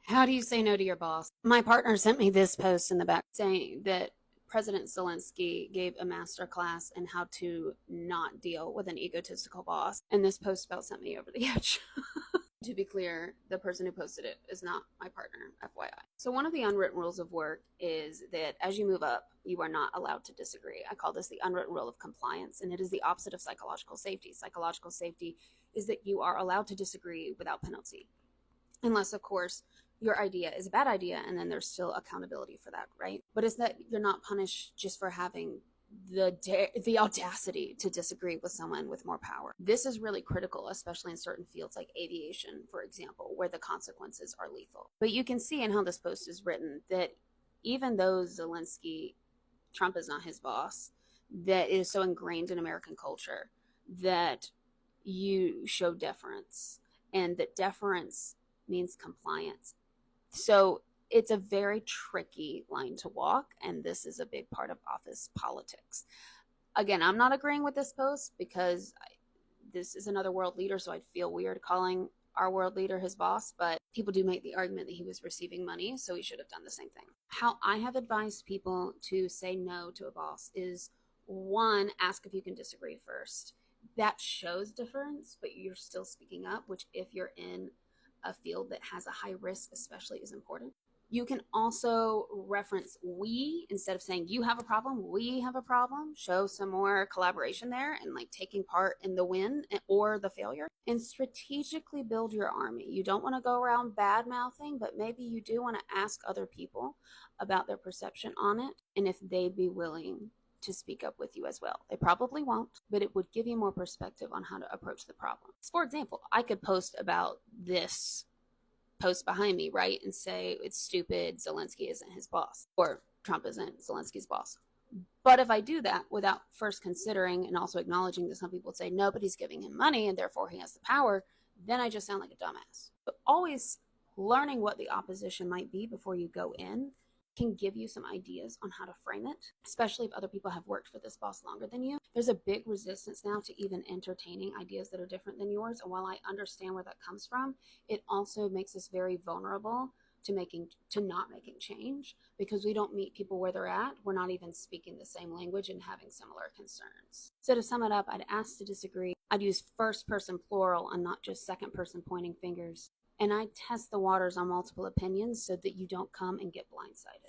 How do you say no to your boss? My partner sent me this post in the back saying that President Zelensky gave a master class in how to not deal with an egotistical boss. And this post about sent me over the edge. To be clear, the person who posted it is not my partner, FYI. So one of the unwritten rules of work is that as you move up, you are not allowed to disagree. I call this the unwritten rule of compliance, and it is the opposite of psychological safety. Psychological safety is that you are allowed to disagree without penalty. Unless, of course, your idea is a bad idea and then there's still accountability for that, right? But it's that you're not punished just for having the audacity to disagree with someone with more power. This is really critical, especially in certain fields like aviation, for example, where the consequences are lethal. But you can see in how this post is written that even though Trump is not his boss, that is so ingrained in American culture that you show deference, and that deference means compliance. So it's a very tricky line to walk, and this is a big part of office politics. Again, I'm not agreeing with this post because this is another world leader, so I'd feel weird calling our world leader his boss, but people do make the argument that he was receiving money, so he should have done the same thing. How I have advised people to say no to a boss is, one, ask if you can disagree first. That shows difference, but you're still speaking up, which if you're in a field that has a high risk especially is important. You can also reference we instead of saying you have a problem, we have a problem. Show some more collaboration there and like taking part in the win or the failure. And strategically build your army. You don't want to go around bad mouthing, but maybe you do want to ask other people about their perception on it and if they'd be willing to speak up with you as well. They probably won't, but it would give you more perspective on how to approach the problem. For example, I could post about this post behind me, right, and say it's stupid, Zelensky isn't his boss, or Trump isn't Zelensky's boss. But if I do that without first considering and also acknowledging that some people would say, no, but he's giving him money and therefore he has the power, then I just sound like a dumbass. But always learning what the opposition might be before you go in can give you some ideas on how to frame it, especially if other people have worked for this boss longer than you. There's a big resistance now to even entertaining ideas that are different than yours. And while I understand where that comes from, it also makes us very vulnerable to not making change because we don't meet people where they're at. We're not even speaking the same language and having similar concerns. So to sum it up, I'd ask to disagree. I'd use first person plural and not just second person pointing fingers. And I test the waters on multiple opinions so that you don't come and get blindsided.